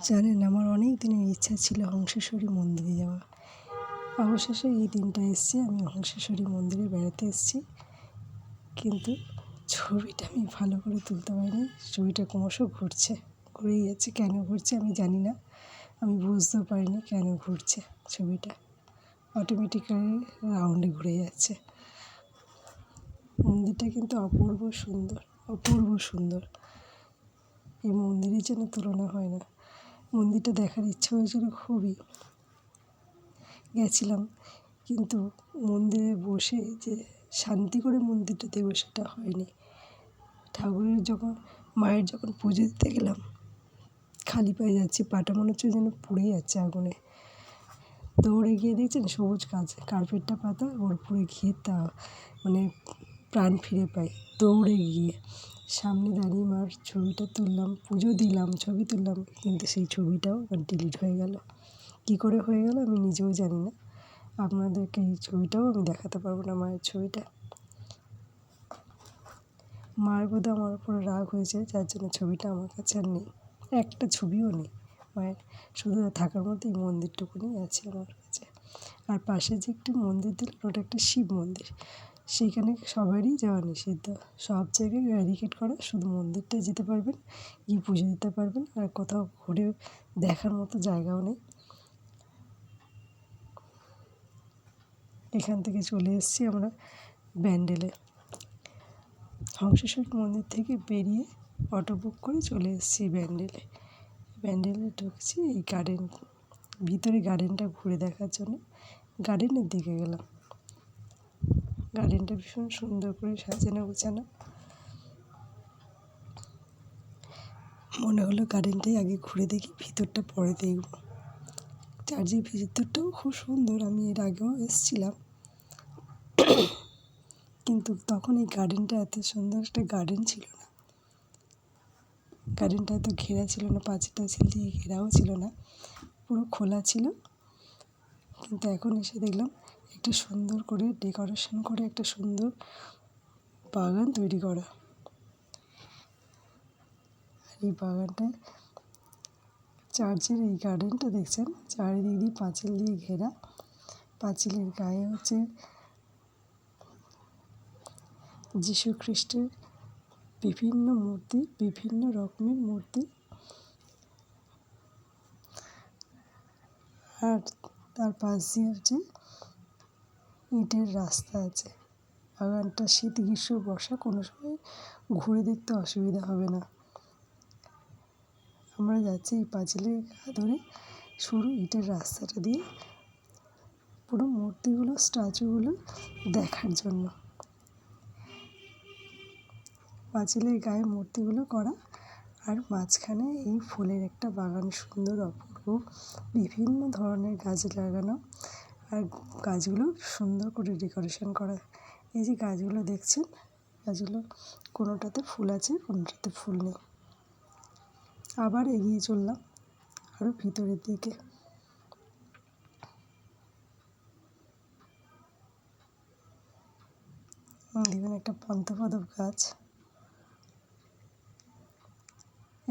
জানেন, আমার অনেক দিনের ইচ্ছা ছিল হংসেশ্বরী মন্দিরে যাওয়া। অবশেষে এই দিনটা এসছে, আমি হংসেশ্বরী মন্দিরে বেড়াতে এসেছি। কিন্তু ছবিটা আমি ভালো করে তুলতে পারিনি। ছবিটা ক্রমশ ঘুরেই যাচ্ছে। কেন ঘুরছে আমি জানি না, আমি বুঝতেও পারিনি কেন ঘুরছে। ছবিটা অটোমেটিক্যালি রাউন্ডে ঘুরে যাচ্ছে। মন্দিরটা কিন্তু অপূর্ব সুন্দর, অপূর্ব সুন্দর। এই মন্দিরের যেন তুলনা হয় না। মন্দিরটা দেখার ইচ্ছে হয়েছিল খুবই, গেছিলাম, কিন্তু মন্দিরে বসে যে শান্তি করে মন্দিরটা দেখবো সেটা হয়নি। মায়ের যখন পুজো দিতে গেলাম, খালি পায়ে যাচ্ছি, পাটা মনে হচ্ছে যেন পুড়ে যাচ্ছে আগুনে। দৌড়ে গিয়ে দেখছেন সবুজ কার্পেটটা পাতা, ওর উপরে গিয়ে মানে প্রাণ ফিরে পাই। দৌড়ে গিয়ে সামনে দাঁড়িয়ে মার ছবিটা তুললাম, পুজো দিলাম, ছবি তুললাম, কিন্তু সেই ছবিটাও ডিলিট হয়ে গেল। কী করে হয়ে গেল আমি নিজেও জানি না। আপনাদেরকে এই ছবিটাও আমি দেখাতে পারবো না, মায়ের ছবিটা। মায়ের বোধহয় আমার উপরে রাগ হয়েছে, যার জন্য ছবিটা আমার কাছে আর নেই। একটা ছবিও নেই মায়ের, শুধু থাকার মধ্যে এই মন্দিরটুকুনি আছে আমার কাছে। আর পাশে যে একটি মন্দির দিল, ওটা একটা শিব মন্দির। সেইখানে সবারই যাওয়া নিষিদ্ধ, সব জায়গায় ব্যারিকেড করা, শুধু মন্দিরটায় যেতে পারবেন, গিয়ে পুজো দিতে পারবেন, আর কোথাও ঘুরে দেখার মতো জায়গাও নেই। এখান থেকে চলে এসেছি আমরা ব্যান্ডেলে। হংসেশ্বরী মন্দির থেকে বেরিয়ে অটো বুক করে চলে এসেছি ব্যান্ডেলে ঢুকছি এই ভিতরে গার্ডেনটা ঘুরে দেখার জন্য। গার্ডেনের দিকে গেলাম। গার্ডেনটা ভীষণ সুন্দর করে সাজানো গোছানো। মনে হলো গার্ডেনটাই আগে ঘুরে দেখি, ভিতরটা পরে দেখব। চার্চের ভিতরটাও খুব সুন্দর, আমি এর আগেও এসেছিলাম, কিন্তু তখন এই গার্ডেনটা এত সুন্দর একটা গার্ডেন ছিল না। গার্ডেনটা এত ঘেরা ছিল না, পাঁচিল দিয়ে ঘেরাও ছিল না, পুরো খোলা ছিল। কিন্তু এখন এসে দেখলাম একটা সুন্দর করে ডেকোরেশন করে একটা সুন্দর বাগান তৈরি করা। আর এই বাগানটা, চার্চের এই গার্ডেনটা দেখছেন, চারিদিক দিয়ে পাঁচিল দিয়ে ঘেরা। পাঁচিলের গায়ে হচ্ছে যীশু খ্রিস্টের বিভিন্ন মূর্তি, বিভিন্ন রকমের মূর্তি। আর তার পাশ দিয়ে হচ্ছে ইটের রাস্তা আছে। বাগানটা শীত গ্রীষ্ম বর্ষা কোনো সময় ঘুরে দেখতে অসুবিধা হবে না। আমরা যাচ্ছি এই পাঁচিলের গা ধরে সরু ইটের রাস্তাটা দিয়ে, পুরো মূর্তিগুলো, স্ট্যাচুগুলো দেখার জন্য। পাঁচিলের গায়ে মূর্তিগুলো করা, আর মাঝখানে এই ফুলের একটা বাগান, সুন্দর অপূর্ব, বিভিন্ন ধরনের গাছ লাগানো, আর গাছগুলো সুন্দর করে ডেকোরেশন করা। এই যে গাছগুলো দেখছেন, গাছগুলো কোনোটাতে ফুল আছে, কোনোটাতে ফুল নেই। আবার এগিয়ে চললাম আরও ভিতরের দিকে। দেখুন একটা পদ্ম গাছ,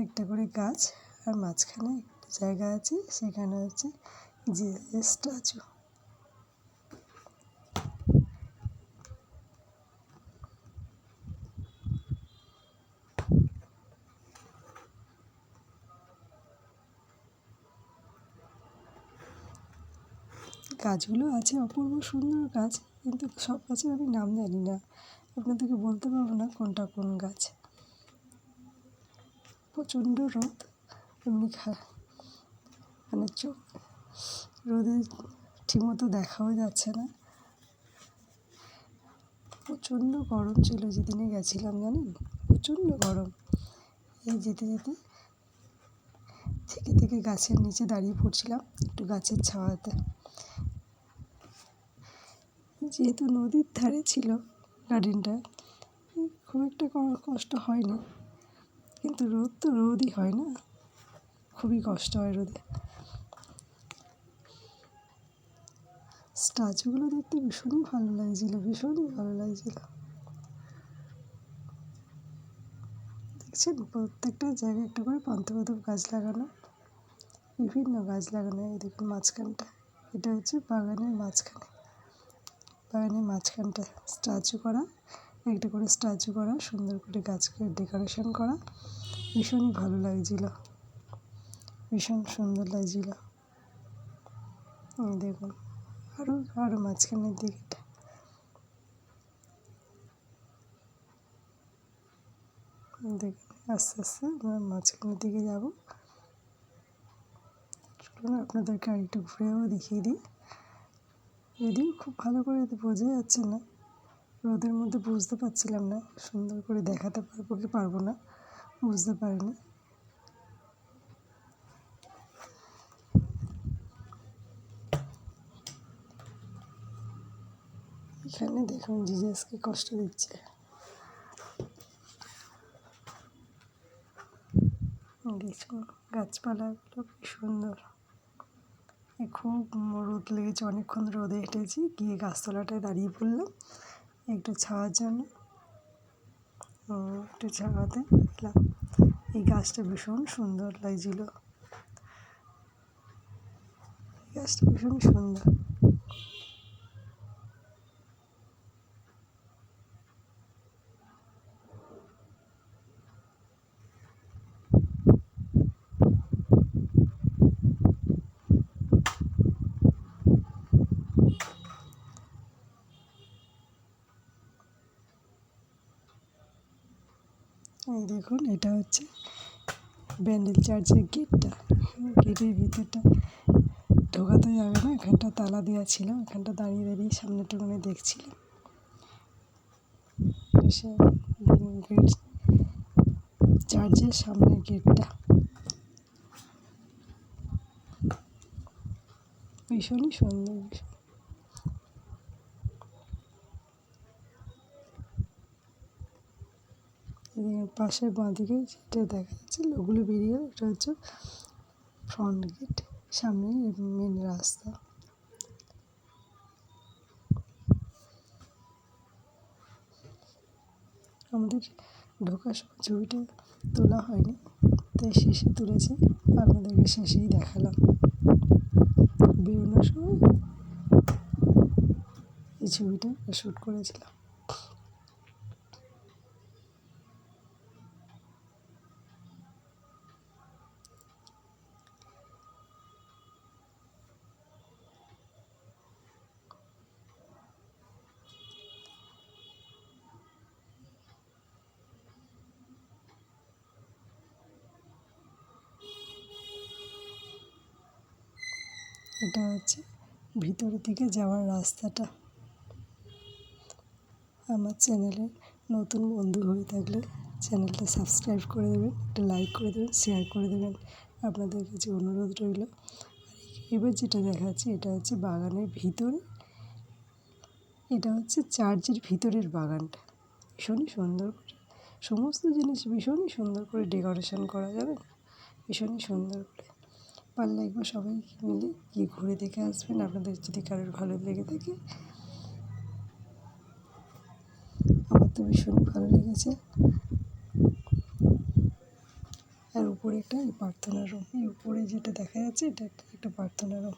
একটা করে গাছ, আর মাঝখানে একটা জায়গা আছে, সেখানে হচ্ছে জিসাসের স্ট্যাচু। গাছগুলো আছে অপূর্ব সুন্দর গাছ, কিন্তু সব গাছের আমি নাম জানি না, আপনাদেরকে বলতে পারবো না কোনটা কোন গাছ। প্রচণ্ড রোদ, এমনি মানে রোদে ঠিকমতো দেখাও যাচ্ছে না। প্রচণ্ড গরম ছিল যেদিনে গেছিলাম, জানেন, প্রচণ্ড গরম। এই যেতে যেতে থেকে গাছের নিচে দাঁড়িয়ে পড়ছিলাম একটু গাছের ছাওয়াতে। যেহেতু নদীর ধারে ছিল গার্ডেনটা, খুব একটা কষ্ট হয়নি, কিন্তু রোদ তো রোদই হয় না, খুবই কষ্ট হয় রোদে। স্ট্যাচুগুলো দেখতে ভীষণই ভালো লাগছিল। দেখছেন, প্রত্যেকটা জায়গায় একটা করে পদ্ম গাছ লাগানো। বিভিন্ন গাছ লাগানো। এই দেখুন মাঝখানটা, এটা হচ্ছে বাগানের মাঝখানটা স্ট্যাচু করা, একটা করে স্ট্যাচু করা, সুন্দর করে গাছকে ডেকোরেশন করা, ভীষণই ভালো লাগছিল, ভীষণ সুন্দর লাগছিল। দেখুন আরও মাঝখানের দিকটা, দেখুন আস্তে আস্তে আমরা মাঝখানের দিকে যাব। চলুন আপনাদেরকে আরেকটু ঘুরেও দেখিয়ে দিই, যদিও খুব ভালো করে বোঝা যাচ্ছে না, রোদের মধ্যে বুঝতে পারছিলাম না, সুন্দর করে দেখাতে পারবো কি পারবো না বুঝতে পারিনি। এখানে দেখুন জিজাসকে কষ্ট দিচ্ছে, দেখুন গাছপালাগুলো কি সুন্দর। খুব রোদ লেগেছে, অনেকক্ষণ রোদে হেঁটেছি, গিয়ে গাছতলাটায় দাঁড়িয়ে পড়লাম একটু ছাওয়ার জন্য, একটু ছাওয়াতে এলাম। এই গাছটা ভীষণ সুন্দর লাগছিল, গাছটা ভীষণ সুন্দর। এই দেখুন এটা হচ্ছে ব্যান্ডেল চার্চের গেটটা, গেটের ভিতরটা ঢোকাতে যাবে না, এখানটা তালা দেওয়া ছিল, এখানটা দাঁড়িয়ে দাঁড়িয়ে সামনেটুকুনে দেখছিলাম। গেট, চার্চের সামনের গেটটা ভীষণই সুন্দর। পাশের বাঁদিকে যেটা দেখা যাচ্ছে ওগুলো বেরিয়ে, এটা হচ্ছে ফ্রন্ট গেট, সামনে মেন রাস্তা। আমাদের ঢোকার সময় ছবিটা তোলা হয়নি, তাই শেষে তুলেছি, আপনাদেরকে শেষেই দেখালাম। বেরোনোর সময় এই ছবিটা শ্যুট করেছিলাম। এটা হচ্ছে ভিতরের দিকে যাওয়ার রাস্তাটা। আমার চ্যানেলে নতুন বন্ধু হয়ে থাকলে চ্যানেলটা সাবস্ক্রাইব করে দেবেন, একটা লাইক করে দেবেন, শেয়ার করে দেবেন, আপনাদের কাছে অনুরোধ রইল। এবার যেটা দেখাচ্ছি এটা হচ্ছে বাগানের ভিতরে, এটা হচ্ছে চার্চের ভিতরের বাগানটা, ভীষণই সুন্দর করে সমস্ত জিনিস ভীষণই সুন্দর করে ডেকোরেশন করা যাবে, ভীষণই সুন্দর করে। পারলে একবার সবাই মিলে গিয়ে ঘুরে দেখে আসবেন, আপনাদের যদি কারোর ভালো লেগে থাকে। আমার তো ভীষণই ভালো লেগেছে। আর উপরে একটা প্রার্থনা রুম, এই উপরে যেটা দেখা যাচ্ছে এটা একটা প্রার্থনা রুম।